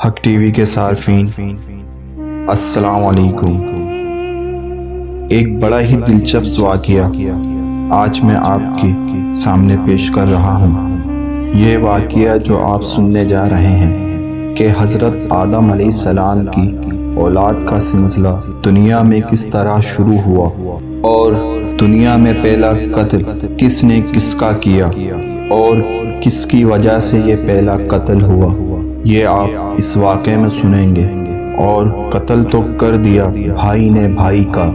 حق T V کے صارفین السلام علیکم۔ ایک بڑا ہی دلچسپ واقعہ آج میں آپ کے سامنے پیش کر رہا ہوں۔ یہ واقعہ جو آپ سننے جا رہے ہیں کہ حضرت آدم علیہ السلام کی اولاد کا سلسلہ دنیا میں کس طرح شروع ہوا اور دنیا میں پہلا قتل کس نے کس کا کیا اور کس کی وجہ سے یہ پہلا قتل ہوا، یہ آپ اس واقعے میں سنیں گے۔ اور قتل تو کر دیا بھائی نے بھائی کا،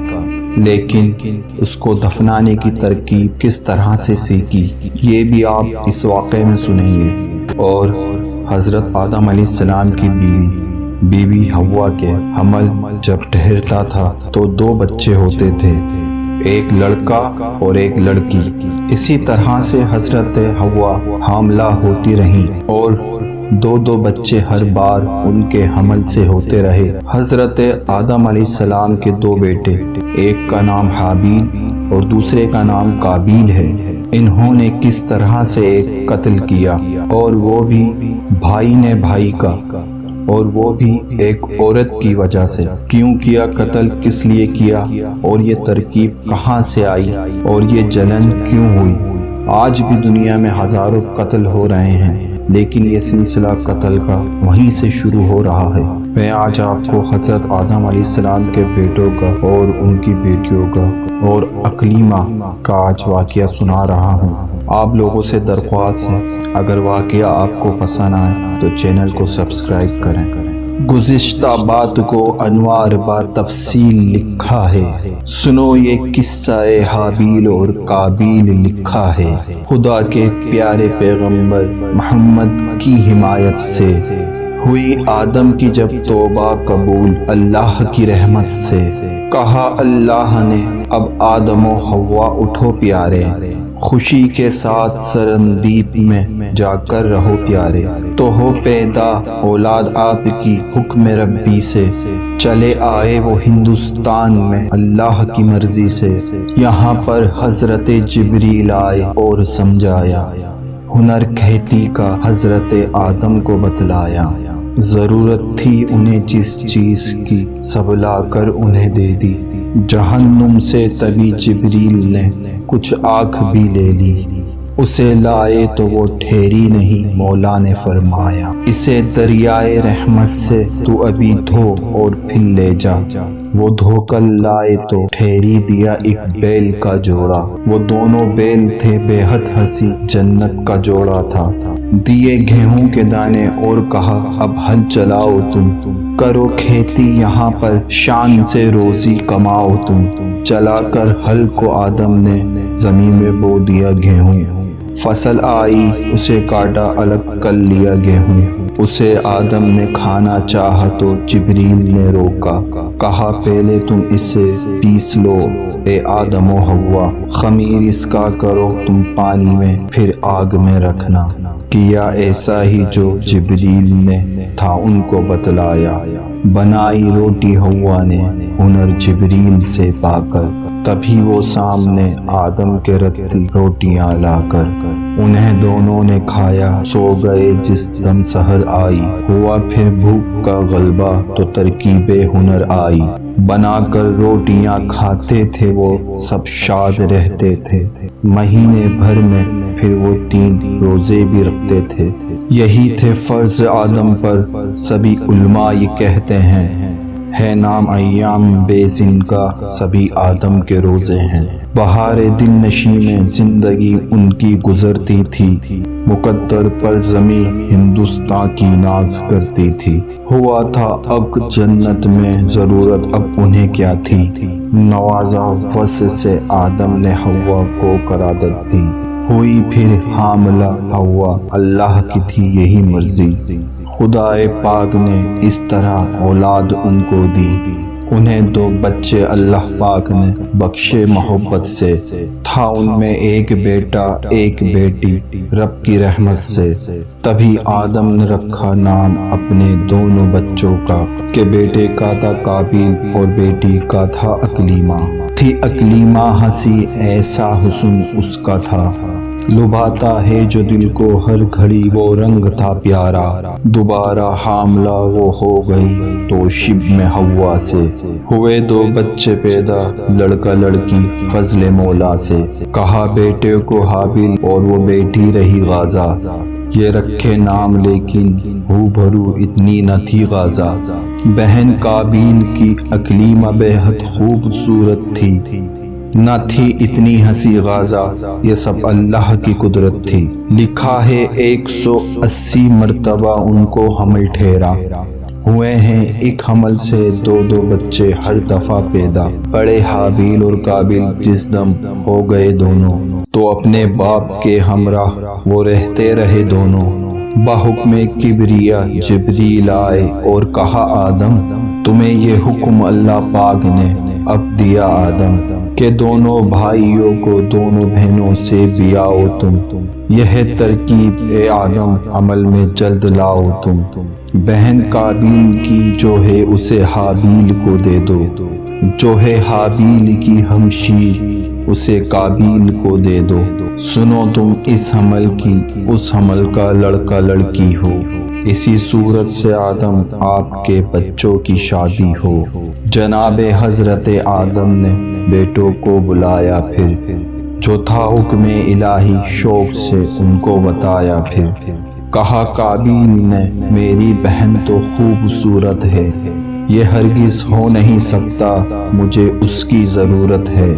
لیکن اس کو دفنانے کی ترکیب کس طرح سے سیکھی، یہ بھی آپ اس واقعے میں سنیں گے۔ اور حضرت آدم علیہ السلام کی بیوی بی حوا کے حمل جب ٹھہرتا تھا تو 2 بچے ہوتے تھے، ایک لڑکا اور ایک لڑکی۔ اسی طرح سے حضرت حوا حاملہ ہوتی رہیں اور 2 بچے ہر بار ان کے حمل سے ہوتے رہے۔ حضرت آدم علیہ السلام کے 2 بیٹے، ایک کا نام حابیل اور دوسرے کا نام قابیل ہے۔ انہوں نے کس طرح سے ایک قتل کیا، اور وہ بھی بھائی نے بھائی کا، اور وہ بھی ایک عورت کی وجہ سے۔ کیوں کیا قتل، کس لیے کیا، اور یہ ترکیب کہاں سے آئی، اور یہ جلن کیوں ہوئی۔ آج بھی دنیا میں ہزاروں قتل ہو رہے ہیں، لیکن یہ سلسلہ قتل کا وہیں سے شروع ہو رہا ہے۔ میں آج آپ کو حضرت آدم علیہ السلام کے بیٹوں کا اور ان کی بیٹیوں کا اور اقلیمہ کا آج واقعہ سنا رہا ہوں۔ آپ لوگوں سے درخواست ہے، اگر واقعہ آپ کو پسند آئے تو چینل کو سبسکرائب کریں۔ گزشتہ بات کو انوار با تفصیل لکھا ہے، سنو یہ قصہ حابیل اور قابیل لکھا ہے۔ خدا کے پیارے پیغمبر محمد کی حمایت سے ہوئی آدم کی جب توبہ قبول اللہ کی رحمت سے، کہا اللہ نے اب آدم و حوا اٹھو پیارے، خوشی کے ساتھ سرندیپ میں جا کر رہو پیارے، تو ہو پیدا اولاد آپ کی حکم ربی سے، چلے آئے وہ ہندوستان میں اللہ کی مرضی سے۔ یہاں پر حضرت جبریل آئے اور سمجھایا، ہنر کھیتی کا حضرت آدم کو بتلایا، ضرورت تھی انہیں جس چیز کی سب لا کر انہیں دے دی، جہنم سے تبھی جبریل نے کچھ آنکھ بھی لے لی، اسے لائے تو وہ ٹھہری نہیں، مولا نے فرمایا اسے دریائے رحمت سے تو ابھی دھو اور پھر لے جا، وہ دھو کر لائے تو ٹھہری دیا ایک بیل کا جوڑا، وہ دونوں بیل تھے بے حد ہنسی جنت کا جوڑا تھا، دیے گیہوں کے دانے اور کہا اب ہل چلاؤ تم، کرو کھیتی یہاں پر شان سے روزی کماؤ تم، چلا کر ہل کو آدم نے زمین میں بو دیا گیہوں، فصل آئی اسے کاٹا الگ کر لیا گیہوں، اسے آدم نے کھانا چاہا تو جبریل نے روکا، کہا پہلے تم اسے پیس لو اے آدم و حوا، خمیر اس کا کرو تم پانی میں پھر آگ میں رکھنا، کیا ایسا ہی جو جبریل نے تھا ان کو بتلایا، بنائی روٹی حوا نے ہنر جبریل سے پا کر، تبھی وہ سامنے آدم کے رکھتی روٹیاں لا کر، انہیں دونوں نے کھایا سو گئے جس دم سحر آئی، ہوا پھر بھوک کا غلبہ تو ترکیب ہنر آئی، بنا کر روٹیاں کھاتے تھے وہ سب شاد رہتے تھے، مہینے بھر میں پھر وہ 3 روزے بھی رکھتے تھے، یہی تھے فرض آدم پر، سبھی علماء یہ کہتے ہیں، ہے نام ایام بے زن کا سبھی آدم کے روزے ہیں، بہار دل نشی میں زندگی ان کی گزرتی تھی، مقدر پر زمین ہندوستان کی ناز کرتی تھی، ہوا تھا اب جنت میں ضرورت اب انہیں کیا تھی، نوازا وس سے آدم نے حوا کو قرادت دی، ہوئی پھر حاملہ حوا اللہ کی تھی یہی مرضی، خدائے پاک نے اس طرح اولاد ان کو دی، انہیں 2 بچے اللہ پاک نے بخشے محبت سے، تھا ان میں ایک بیٹا ایک بیٹی رب کی رحمت سے، تبھی آدم نے رکھا نام اپنے دونوں بچوں کا، کہ بیٹے کا تھا قابیل اور بیٹی کا تھا اقلیمہ، تھی اقلیمہ ہنسی ایسا حسن اس کا تھا، لبھاتا ہے جو دل کو ہر گھڑی وہ رنگ تھا پیارا، دوبارہ حاملہ وہ ہو گئی تو شب میں حوا سے، ہوئے دو بچے پیدا لڑکا لڑکی فضل مولا سے، کہا بیٹے کو حابیل اور وہ بیٹی رہی غازہ، یہ رکھے نام لیکن بھو بھرو اتنی نہ تھی غازہ، بہن قابیل کی اکلیمہ بے حد خوبصورت تھی، نہ تھی اتنی ہنسی غازہ، یہ سب اللہ کی قدرت تھی، لکھا ہے 180 مرتبہ ان کو حمل ٹھہرا، ہوئے ہیں ایک حمل سے دو بچے ہر دفعہ پیدا، بڑے حابیل اور قابیل جس دم ہو گئے دونوں، تو اپنے باپ کے ہمراہ وہ رہتے رہے دونوں، بحکم کبریا جبریل آئے اور کہا آدم تمہیں یہ حکم اللہ پاک نے اب دیا آدم کہ دونوں بھائیوں کو دونوں بہنوں سے بیاؤ تم، یہ ترکیب اے آدم عمل میں جلد لاؤ تم، بہن قابیل کی جو ہے اسے حابیل کو دے دو، جو ہے حابیل کی ہمشیر اسے قابیل کو دے دو، سنو تم اس حمل کی اس حمل کا لڑکا لڑکی ہو، اسی صورت سے آدم آپ کے بچوں کی شادی ہو، جناب حضرت آدم نے بیٹوں کو بلایا پھر، جو تھا حکم الہی شوق سے ان کو بتایا پھر، کہا قابیل نے میری بہن تو خوبصورت ہے، یہ ہرگز ہو نہیں سکتا مجھے اس کی ضرورت ہے،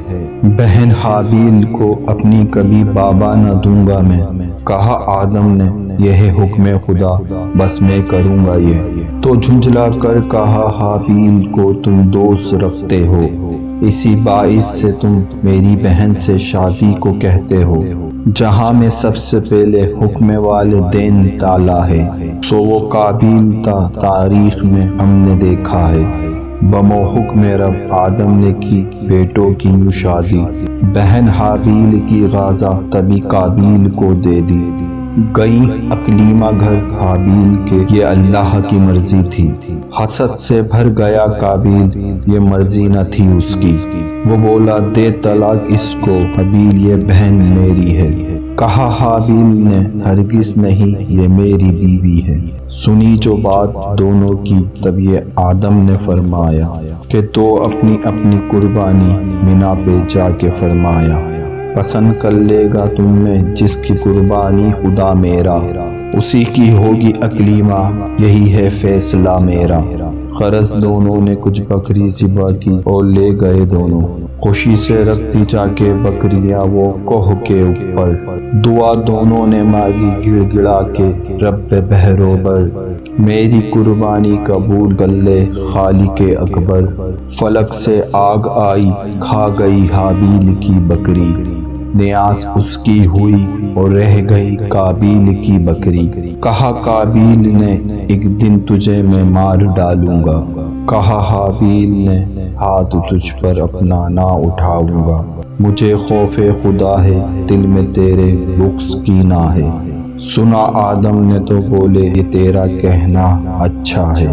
بہن حابیل کو اپنی کبھی بابا نہ دوں گا میں، کہا آدم نے یہ ہے حکم خدا بس میں کروں گا یہ، تو جھنجھلا کر کہا حابیل کو تم دوست رکھتے ہو، اسی باعث سے تم میری بہن سے شادی کو کہتے ہو، جہاں میں سب سے پہلے حکم والدین ڈالا ہے سو وہ قابیل تھا تاریخ میں ہم نے دیکھا ہے، بمو حکم رب آدم نے کی بیٹوں کی یوں شادی، بہن حابیل کی غازہ تبھی قابیل کو دے دی، گئی اکلیمہ گھر حابیل کے یہ اللہ کی مرضی تھی، حسد سے بھر گیا قابیل یہ مرضی نہ تھی اس کی، وہ بولا دے طلاق اس کو حابیل یہ بہن میری ہے، کہا حابیل نے ہرگز نہیں یہ میری بیوی ہے، سنی جو بات دونوں کی تب یہ آدم نے فرمایا کہ تو اپنی اپنی قربانی منا پہ جا کے فرمایا، پسند کر لے گا تم میں جس کی قربانی خدا میرا، اسی کی ہوگی اکلیمہ یہی ہے فیصلہ میرا، غرض دونوں نے کچھ بکری ذبح کی اور لے گئے دونوں، خوشی سے رکھتی جا کے بکریاں وہ کوہ کے اوپر، دعا دونوں نے مانگی گڑ گڑا کے رب بحر و بر، میری قربانی قبول کر لے خالق اکبر، فلک سے آگ آئی کھا گئی حابیل کی بکری، نیاز اس کی ہوئی اور رہ گئی قابیل کی بکری، کہا قابیل نے ایک دن تجھے میں مار ڈالوں گا، کہا حابیل نے ہاتھ تجھ پر اپنا نہ اٹھاؤں گا، مجھے خوف خدا ہے دل میں تیرے بغض کی نہ ہے، سنا آدم نے تو بولے یہ تیرا کہنا اچھا ہے،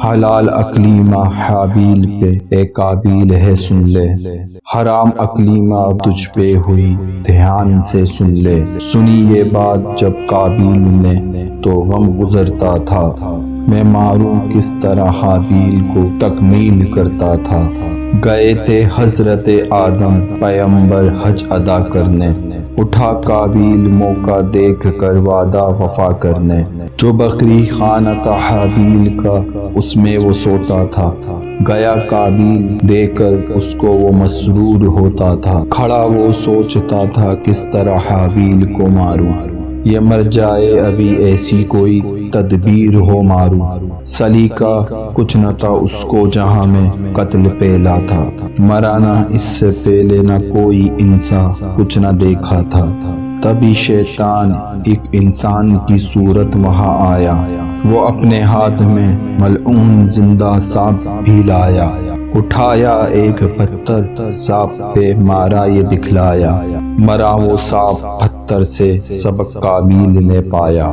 حلال اکلیمہ حابیل پہ اے قابیل ہے سن لے، حرام اکلیمہ تجھ پہ ہوئی دھیان سے سن لے، سنی یہ بات جب قابیل نے تو غم گزرتا تھا، میں معلوم کس طرح حابیل کو تکمیل کرتا تھا، گئے تھے حضرت آدم پیغمبر حج ادا کرنے، اٹھا قابیل موقع دیکھ کر وعدہ وفا کرنے، جو بکری خانہ تھا حابیل کا اس میں وہ سوتا تھا، گیا قابیل دے کر اس کو وہ مسرور ہوتا تھا، کھڑا وہ سوچتا تھا کس طرح حابیل کو ماروں، یہ مر جائے ابھی ایسی کوئی تدبیر ہو ماروں، سلیقہ کچھ نہ تھا اس کو جہاں میں قتل پہلا تھا، مرانا اس سے پہلے نہ کوئی انسان کچھ نہ دیکھا تھا، تبھی شیطان ایک انسان کی صورت وہاں آیا، وہ اپنے ہاتھ میں ملعون زندہ سانپ بھی لایا، اٹھایا ایک پتھر سانپ پہ مارا یہ دکھلایا، مرا وہ سانپ پتھر سے سبق قابیل نے پایا،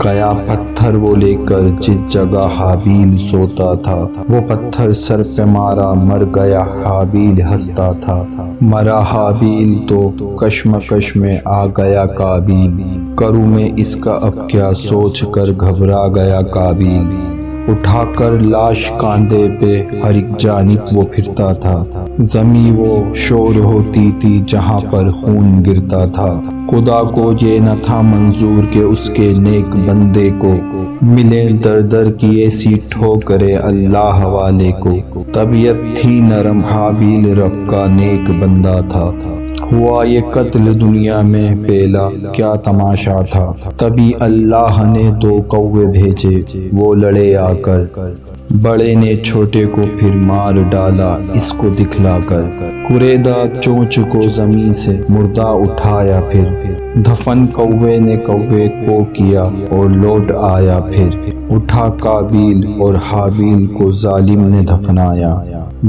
گیا پتھر وہ لے کر جس جگہ حابیل سوتا تھا، وہ پتھر سر پہ مارا مر گیا حابیل ہنستا تھا، مرا حابیل تو کشمکش میں آ گیا قابیل، کروں میں اس کا اب کیا سوچ کر گھبرا گیا قابیل، اٹھا کر لاش کاندھے پہ ہر ایک جانب وہ پھرتا تھا، زمیں وہ شور ہوتی تھی جہاں پر خون گرتا تھا، خدا کو یہ نہ تھا منظور کہ اس کے نیک بندے کو ملے در در کی ایسی ٹھوکرے اللہ والے کو، طبیعت تھی نرم حابیل رب کا نیک بندہ تھا، ہوا یہ قتل دنیا میں پہلا کیا تماشا تھا، تبھی اللہ نے 2 کوے بھیجے وہ لڑے آ کر، بڑے نے چھوٹے کو پھر مار ڈالا اس کو دکھلا کر، قریدہ چونچ کو زمین سے مردہ اٹھایا پھر، دفن کوے نے کوے کو کیا اور لوٹ آیا پھر، اٹھا قابیل اور حابیل کو ظالم نے دفنایا،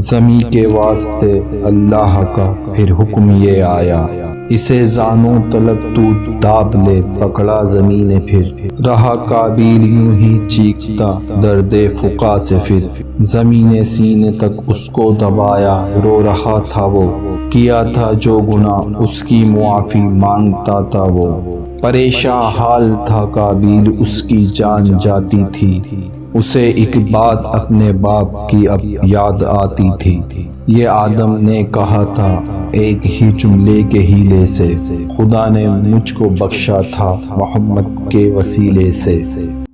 زمیں کے واسطے اللہ کا پھر حکم یہ آیا، اسے زانوں تلک تو داب لے، پکڑا زمین نے پھر، رہا قابیل یوں ہی چیختا درد فقا سے پھر، زمین سینے تک اس کو دبایا رو رہا تھا وہ، کیا تھا جو گناہ اس کی معافی مانگتا تھا وہ، پریشان حال تھا قابیل اس کی جان جاتی تھی، اسے ایک بات اپنے باپ کی اب یاد آتی تھی، یہ آدم نے کہا تھا ایک ہی جملے کے ہیلے سے، خدا نے مجھ کو بخشا تھا محمد کے وسیلے سے،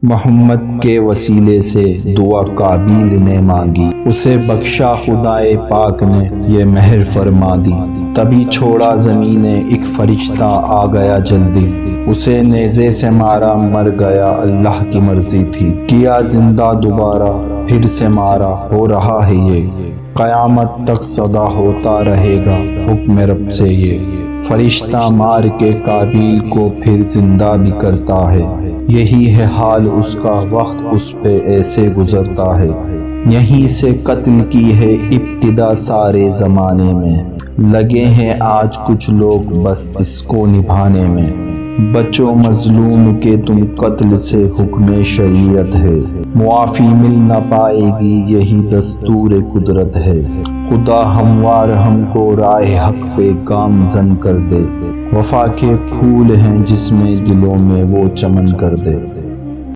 محمد کے وسیلے سے دعا قابیل نے مانگی، اسے بخشا خدائے پاک نے یہ مہر فرما دی، تبھی چھوڑا زمین ایک فرشتہ آ گیا جلدی، اسے نیزے سے مارا مر گیا اللہ کی مرضی تھی، کیا زندہ دوبارہ پھر سے مارا ہو رہا ہے یہ، قیامت تک صدا ہوتا رہے گا حکم رب سے یہ، فرشتہ مار کے قابیل کو پھر زندہ بھی کرتا ہے، یہی ہے حال اس کا وقت اس پہ ایسے گزرتا ہے، یہیں سے قتل کی ہے ابتدا سارے زمانے میں، لگے ہیں آج کچھ لوگ بس اس کو نبھانے میں، بچو مظلوم کے تم قتل سے حکم شریعت ہے، معافی مل نہ پائے گی یہی دستور قدرت ہے، خدا ہموار ہم کو راہ حق پہ گامزن کر دے، وفا کے پھول ہیں جس میں دلوں میں وہ چمن کر دے۔